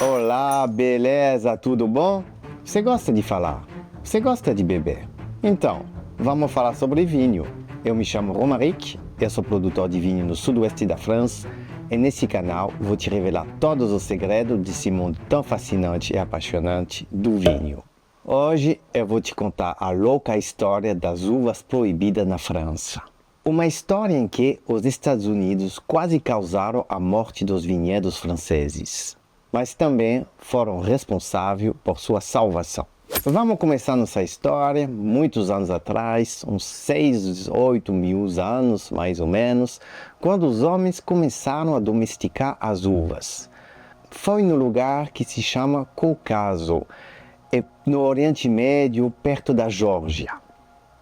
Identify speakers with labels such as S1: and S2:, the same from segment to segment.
S1: Olá, beleza? Tudo bom? Você gosta de falar? Você gosta de beber? Então, vamos falar sobre vinho. Eu me chamo Romaric, eu sou produtor de vinho no sudoeste da França e nesse canal vou te revelar todos os segredos desse mundo tão fascinante e apaixonante do vinho. Hoje eu vou te contar a louca história das uvas proibidas na França. Uma história em que os Estados Unidos quase causaram a morte dos vinhedos franceses, mas também foram responsáveis por sua salvação. Vamos começar nossa história muitos anos atrás, uns 6, 8 mil anos mais ou menos, quando os homens começaram a domesticar as uvas. Foi no lugar que se chama Cáucaso, no Oriente Médio, perto da Geórgia.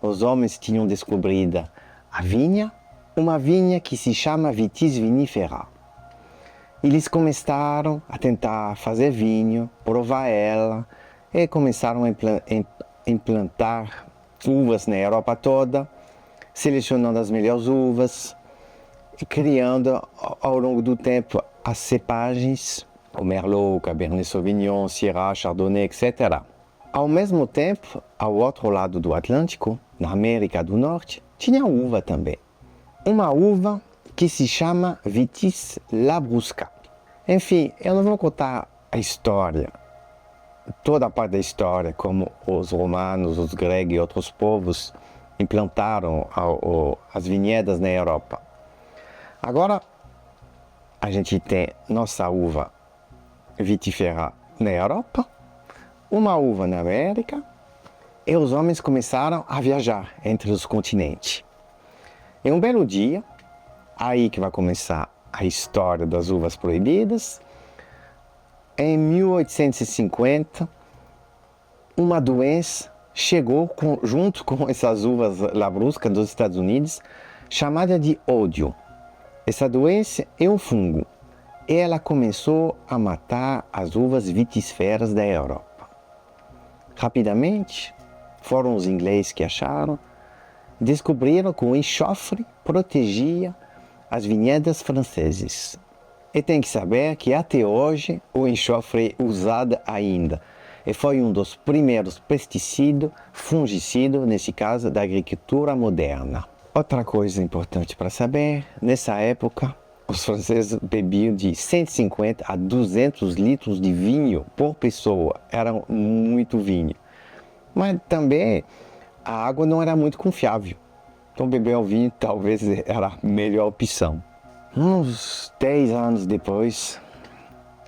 S1: Os homens tinham descobrido a vinha, uma vinha que se chama Vitis vinifera. Eles começaram a tentar fazer vinho, provar ela, e começaram a implantar uvas na Europa toda, selecionando as melhores uvas, e criando ao longo do tempo as cepagens, o Merlot, o Cabernet Sauvignon, Syrah, Chardonnay, etc. Ao mesmo tempo, ao outro lado do Atlântico, na América do Norte, tinha uva também. Uma uva que se chama Vitis labrusca. Enfim, eu não vou contar a história, toda a parte da história, como os romanos, os gregos e outros povos implantaram as vinhedas na Europa. Agora, a gente tem nossa uva vitífera na Europa, uma uva na América, e os homens começaram a viajar entre os continentes. E um belo dia, aí que vai começar a história das uvas proibidas, em 1850, uma doença chegou junto com essas uvas labruscas dos Estados Unidos, chamada de ódio. Essa doença é um fungo, e ela começou a matar as uvas vitíferas da Europa. Rapidamente, foram os ingleses que acharam, descobriram que o enxofre protegia as vinhedas francesas. E tem que saber que até hoje o enxofre é usado ainda. E foi um dos primeiros pesticidas, fungicidas, nesse caso, da agricultura moderna. Outra coisa importante para saber, nessa época, os franceses bebiam de 150 a 200 litros de vinho por pessoa. Era muito vinho. Mas também a água não era muito confiável. Então beber o vinho talvez era a melhor opção. Uns 10 anos depois,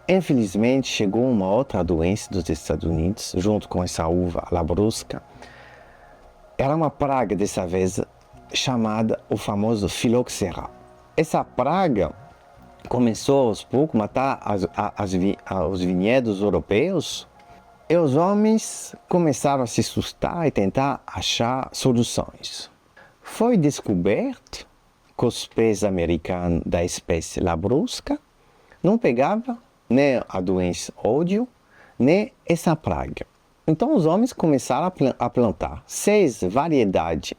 S1: infelizmente chegou uma outra doença dos Estados Unidos, junto com essa uva labrusca. Era uma praga dessa vez, chamada o famoso filoxera. Essa praga começou aos poucos a matar os vinhedos europeus, e os homens começaram a se assustar e tentar achar soluções. Foi descoberto que os pés americanos da espécie labrusca não pegavam nem a doença ódio, nem essa praga. Então os homens começaram a plantar 6 variedades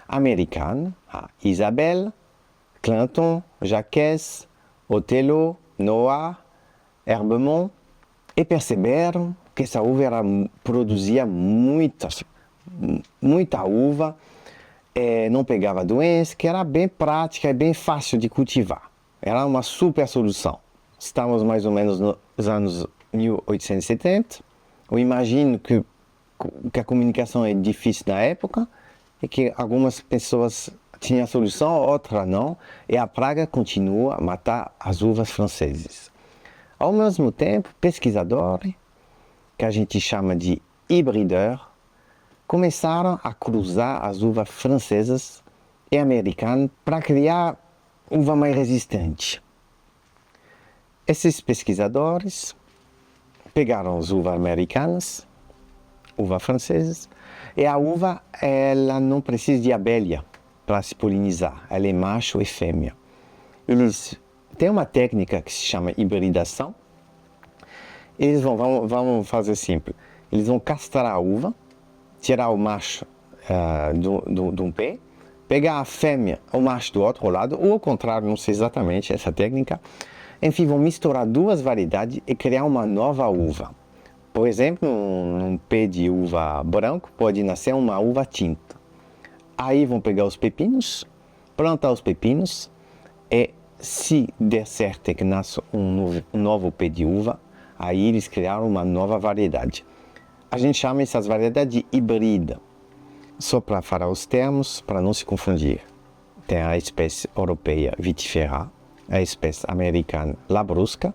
S1: americanas: a Isabelle, Clinton, Jacques, Othello, Noah, Herbemont, e perceberam que essa uva produzia muita uva, não pegava doença, que era bem prática e bem fácil de cultivar. Era uma super solução. Estamos mais ou menos nos anos 1870. Eu imagino que a comunicação é difícil na época e que algumas pessoas tinham a solução, outras não, e a praga continua a matar as uvas francesas. Ao mesmo tempo, pesquisadores, que a gente chama de hibrideurs, começaram a cruzar as uvas francesas e americanas para criar uva mais resistente. Esses pesquisadores pegaram as uvas americanas, uvas francesas, e a uva ela não precisa de abelha para se polinizar, ela é macho e fêmea. Eles têm uma técnica que se chama hibridação. Eles vão fazer simples. Eles vão castrar a uva, tirar o macho de um pé, pegar a fêmea, o macho do outro lado, ou ao contrário, não sei exatamente essa técnica, Enfim, vão misturar duas variedades e criar uma nova uva. Por exemplo, num pé de uva branco pode nascer uma uva tinta. Aí vão pegar os pepinos, plantar os pepinos e, se der certo e que nasce um novo pé de uva, aí eles criaram uma nova variedade. A gente chama essas variedades de híbrida. Só para falar os termos, para não se confundir. Tem a espécie europeia vitifera, a espécie americana labrusca.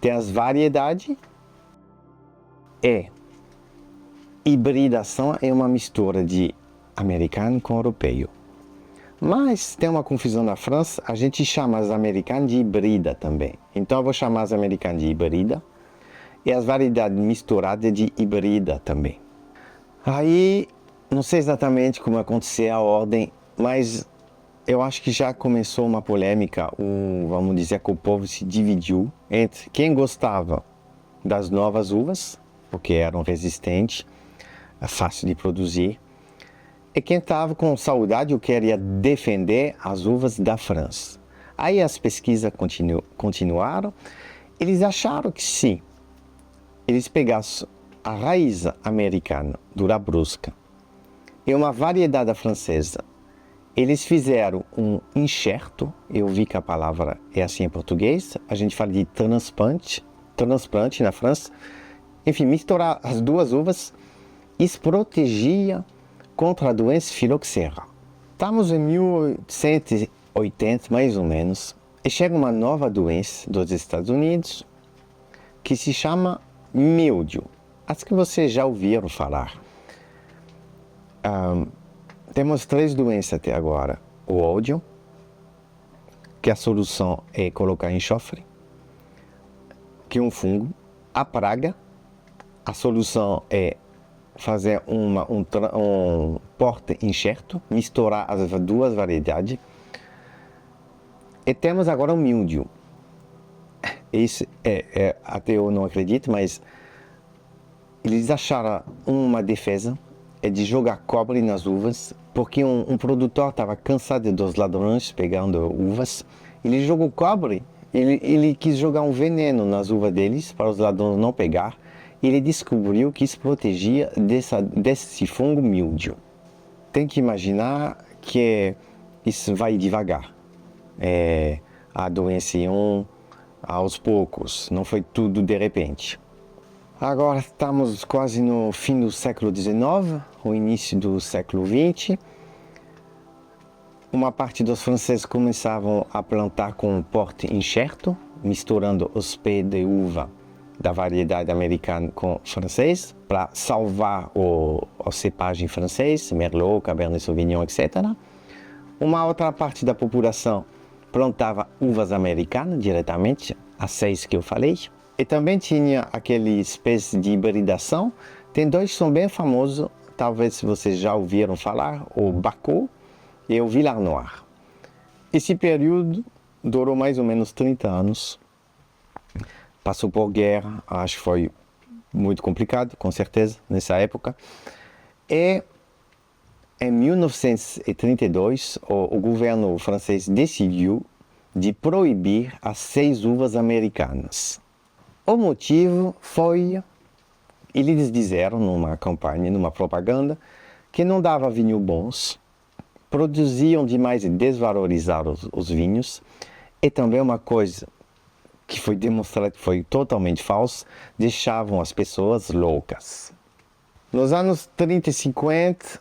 S1: Tem as variedades e hibridação é uma mistura de americano com europeu. Mas tem uma confusão na França, a gente chama as americanas de híbrida também. Então eu vou chamar as americanas de híbrida e as variedades misturadas de híbrida também. Aí, não sei exatamente como aconteceu a ordem, mas eu acho que já começou uma polêmica, vamos dizer que o povo se dividiu entre quem gostava das novas uvas, porque eram resistentes, fácil de produzir, e quem estava com saudade ou queria defender as uvas da França. Aí as pesquisas continuaram, eles acharam que sim, eles pegassem a raiz americana do Labrusca e uma variedade francesa. Eles fizeram um enxerto, eu vi que a palavra é assim em português, a gente fala de transplante na França. Enfim, misturar as duas uvas, isso protegia contra a doença filoxera. Estamos em 1880, mais ou menos, e chega uma nova doença dos Estados Unidos que se chama míldio. Acho que vocês já ouviram falar. Temos 3 doenças até agora. O ódio, que a solução é colocar enxofre, que é um fungo. A praga, a solução é fazer um porta-enxerto, misturar as duas variedades. E temos agora o míldio. Isso até eu não acredito, mas eles acharam uma defesa é de jogar cobre nas uvas, porque um produtor estava cansado dos ladrões pegando uvas. Ele jogou cobre, ele quis jogar um veneno nas uvas deles para os ladrões não pegar. Ele descobriu que isso protegia desse fungo míldio. Tem que imaginar que isso vai devagar. A doença aos poucos, não foi tudo de repente. Agora estamos quase no fim do século XIX, o início do século XX. Uma parte dos franceses começavam a plantar com porte-enxerto, misturando os pés de uva da variedade americana com francês, para salvar a cepagem francês, Merlot, Cabernet Sauvignon, etc. Uma outra parte da população plantava uvas americanas diretamente, as 6 que eu falei. E também tinha aquela espécie de hibridação. Tem 2 que são bem famosos, talvez vocês já ouviram falar, o Bacot e o Villar Noir. Esse período durou mais ou menos 30 anos. Passou por guerra, acho que foi muito complicado, com certeza, nessa época. E em 1932, o governo francês decidiu de proibir as 6 uvas americanas. O motivo foi, eles disseram numa campanha, numa propaganda, que não dava vinho bons, produziam demais e desvalorizaram os vinhos, e também uma coisa que foi demonstrada que foi totalmente falsa, deixavam as pessoas loucas. Nos anos 30 e 50,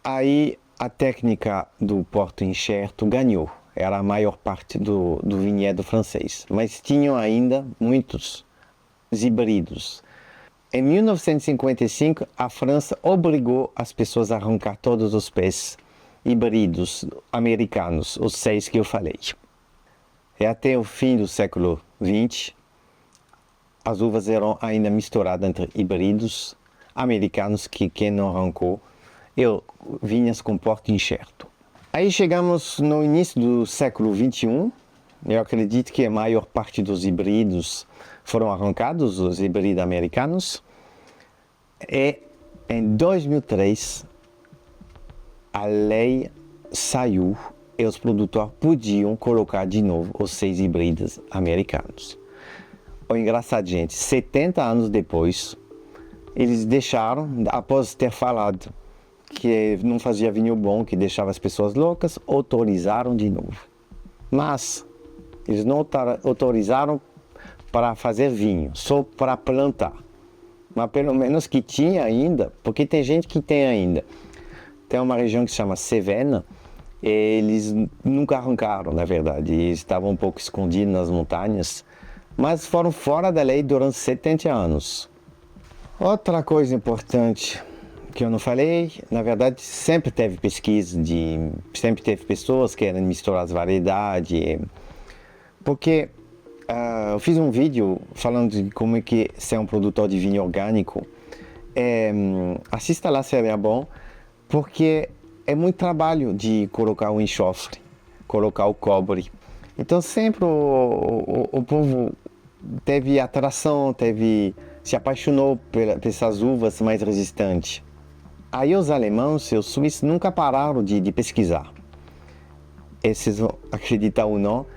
S1: aí a técnica do porta-enxerto ganhou, era a maior parte do vinhedo francês, mas tinham ainda muitos híbridos. Em 1955, a França obrigou as pessoas a arrancar todos os pés híbridos americanos, os 6 que eu falei. E até o fim do século XX, as uvas eram ainda misturadas entre híbridos americanos que quem não arrancou, e vinhas com porta-enxerto. Aí chegamos no início do século XXI, eu acredito que a maior parte dos híbridos foram arrancados, os híbridos americanos, e em 2003 a lei saiu e os produtores podiam colocar de novo os 6 híbridos americanos. O engraçado, gente, 70 anos depois, eles deixaram, após ter falado que não fazia vinho bom, que deixava as pessoas loucas, autorizaram de novo. Mas eles não autorizaram para fazer vinho, só para plantar. Mas pelo menos que tinha ainda, porque tem gente que tem ainda. Tem uma região que se chama Cévennes, e eles nunca arrancaram, na verdade. Eles estavam um pouco escondidos nas montanhas, mas foram fora da lei durante 70 anos. Outra coisa importante que eu não falei, na verdade, sempre teve pesquisa, sempre teve pessoas querendo misturar as variedades, porque eu fiz um vídeo falando de como é que ser um produtor de vinho orgânico. Assista lá, seria bom, porque é muito trabalho de colocar o enxofre, colocar o cobre. Então sempre o povo teve atração, se apaixonou por essas uvas mais resistentes. Aí os alemães e os suíços nunca pararam de pesquisar. Esses, acreditar ou não,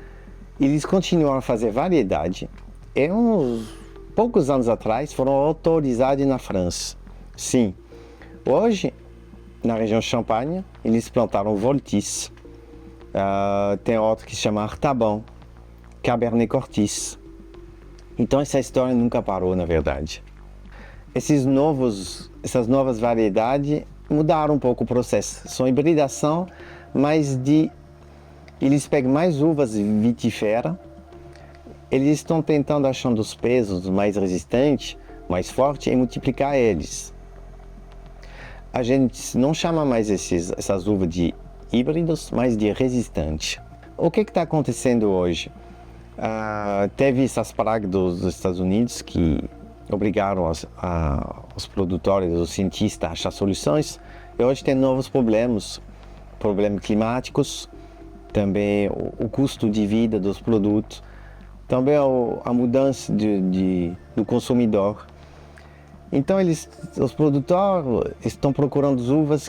S1: eles continuaram a fazer variedade. E uns poucos anos atrás foram autorizados na França. Sim, hoje, na região Champagne, eles plantaram Voltis. Tem outro que se chama Artaban, Cabernet Cortis. Então essa história nunca parou, na verdade. Essas novas variedades mudaram um pouco o processo. São hibridação, mas eles pegam mais uvas vitíferas. Eles estão tentando achar os pesos mais resistentes, mais fortes, e multiplicar eles. A gente não chama mais essas uvas de híbridos, mas de resistentes. O que está acontecendo hoje? Teve essas pragas dos Estados Unidos que obrigaram os produtores, os cientistas a achar soluções, e hoje tem novos problemas climáticos, também o custo de vida dos produtos, também a mudança do consumidor. Então os produtores estão procurando uvas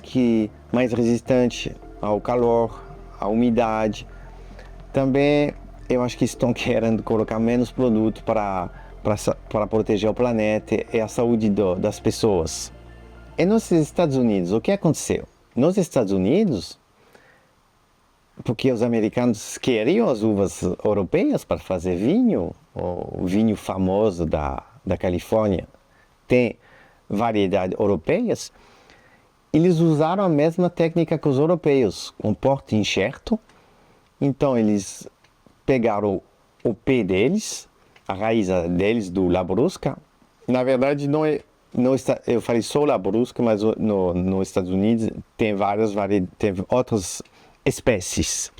S1: mais resistentes ao calor, à umidade. Também eu acho que estão querendo colocar menos produto para proteger o planeta e a saúde das pessoas. E nos Estados Unidos, o que aconteceu? Nos Estados Unidos, porque os americanos queriam as uvas europeias para fazer vinho, o vinho famoso da Califórnia tem variedades europeias, eles usaram a mesma técnica que os europeus, com porta-enxerto. Então eles pegaram o pé deles, a raiz deles do Labrusca. Na verdade, eu falei só Labrusca, mas nos Estados Unidos tem tem outras espécies.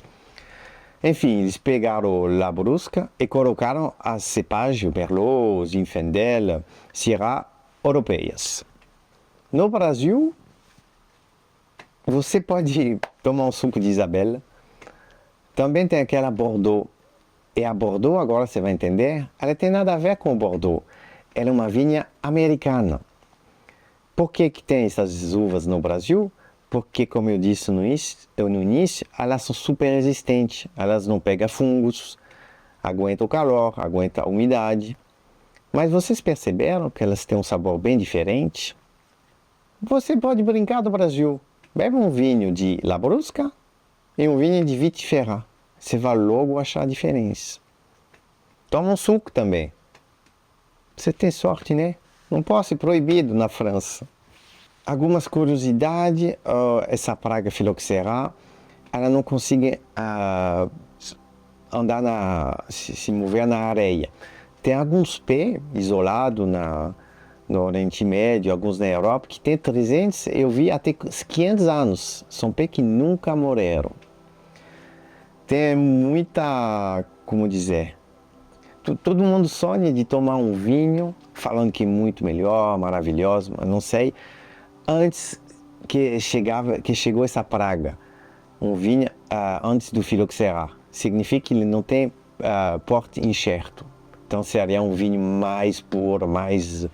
S1: Enfim, eles pegaram o Labrusca e colocaram as cepagens, Merlot, Zinfandel, Syrah europeias. No Brasil, você pode tomar um suco de Isabela. Também tem aquela Bordeaux. E a Bordeaux, agora você vai entender, ela tem nada a ver com o Bordeaux. Ela é uma vinha americana. Por que tem essas uvas no Brasil? Porque, como eu disse no início, elas são super resistentes. Elas não pegam fungos, aguentam o calor, aguentam a umidade. Mas vocês perceberam que elas têm um sabor bem diferente? Você pode brincar do Brasil. Bebe um vinho de Labrusca e um vinho de Vitifera. Você vai logo achar a diferença. Toma um suco também. Você tem sorte, né? Não pode ser proibido na França. Algumas curiosidades, essa praga Phylloxera, ela não consegue andar se mover na areia. Tem alguns pés isolados no Oriente Médio, alguns na Europa, que tem 300, eu vi até 500 anos. São pés que nunca morreram. Tem muita, como dizer, todo mundo sonha de tomar um vinho, falando que é muito melhor, maravilhoso, mas não sei. Antes que chegou essa praga, um vinho antes do Phylloxera, significa que ele não tem porta-enxerto. Então seria um vinho mais puro, mais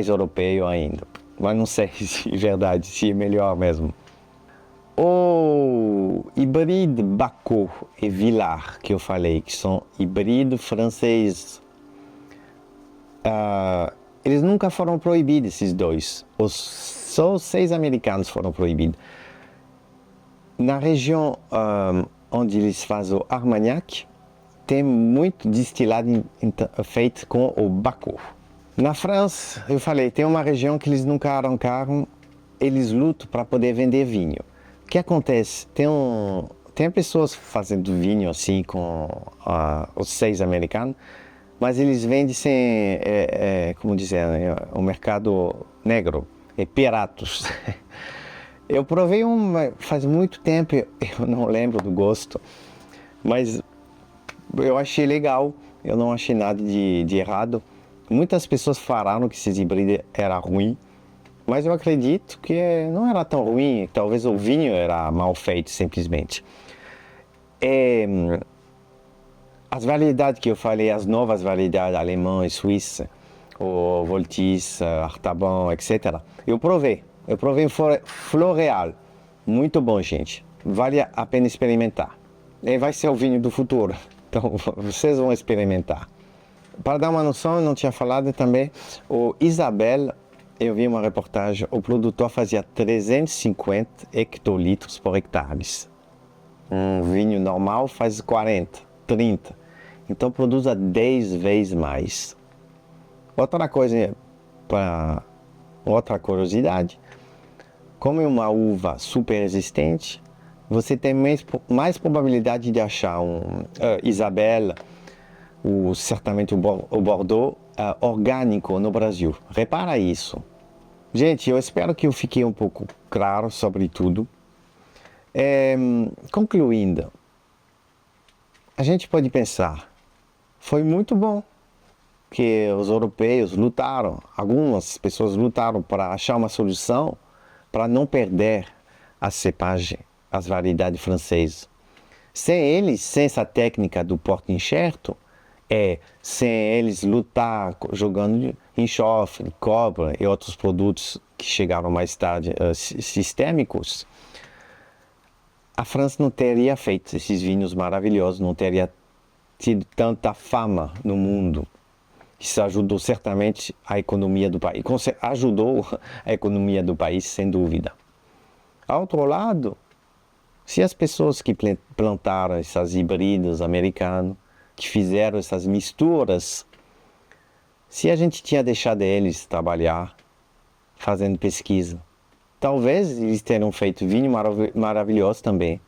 S1: europeu ainda. Mas não sei se é verdade, se é melhor mesmo. O Hybride Bacot e Villars, que eu falei, que são híbridos franceses, eles nunca foram proibidos, esses dois. Só os 6 americanos foram proibidos. Na região onde eles fazem o Armagnac, tem muito destilado feito com o Bacot. Na França, eu falei, tem uma região que eles nunca arrancaram, eles lutam para poder vender vinho. O que acontece? Tem pessoas fazendo vinho assim com os 6 americanos, mas eles vendem sem, como dizer, o mercado negro, piratas. Eu provei faz muito tempo, eu não lembro do gosto, mas eu achei legal, eu não achei nada de errado. Muitas pessoas falaram que esse híbrido era ruim, mas eu acredito que não era tão ruim, talvez o vinho era mal feito simplesmente. As variedades que eu falei, as novas variedades alemã e suíça, o Voltis, Artaban, etc. Eu provei Floreal, muito bom, gente, vale a pena experimentar. E vai ser o vinho do futuro, então vocês vão experimentar. Para dar uma noção, eu não tinha falado também, o Isabelle, eu vi uma reportagem, o produtor fazia 350 hectolitros por hectare. Um vinho normal faz 40, 30. Então produz 10 vezes mais. Outra curiosidade, como é uma uva super resistente, você tem mais probabilidade de achar um Isabelle, certamente o Bordeaux, orgânico no Brasil. Repara isso. Gente, eu espero que eu fiquei um pouco claro sobre tudo. Concluindo, a gente pode pensar, foi muito bom que os europeus lutaram, algumas pessoas lutaram para achar uma solução para não perder a cepagem, as variedades francesas. Sem eles, sem essa técnica do porta-enxerto, sem eles lutar jogando enxofre, cobre e outros produtos que chegaram mais tarde, sistêmicos, a França não teria feito esses vinhos maravilhosos, não teria tido tanta fama no mundo. Isso ajudou certamente a economia do país, ajudou a economia do país, sem dúvida. Ao outro lado, se as pessoas que plantaram esses híbridos americanos, que fizeram essas misturas, se a gente tinha deixado eles trabalhar, fazendo pesquisa, talvez eles teriam feito vinho maravilhoso também.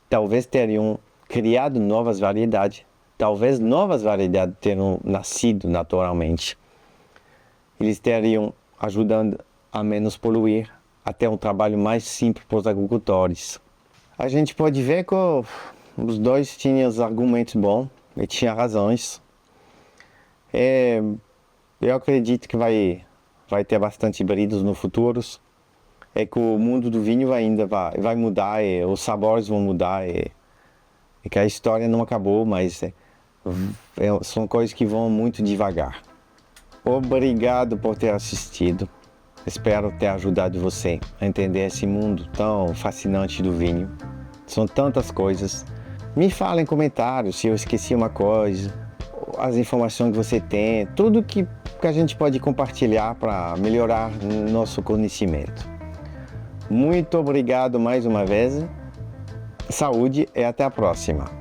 S1: Talvez teriam criado novas variedades. Talvez novas variedades teriam nascido naturalmente. Eles estariam ajudando a menos poluir, até um trabalho mais simples para os agricultores. A gente pode ver que os dois tinham os argumentos bons e tinham razões. Eu acredito que vai ter bastante híbridos no futuro. É que o mundo do vinho ainda vai mudar, e os sabores vão mudar, e que a história não acabou, mas são coisas que vão muito devagar. Obrigado por ter assistido. Espero ter ajudado você a entender esse mundo tão fascinante do vinho. São tantas coisas. Me fala em comentários se eu esqueci uma coisa, as informações que você tem, tudo que a gente pode compartilhar para melhorar nosso conhecimento. Muito obrigado mais uma vez. Saúde e até a próxima.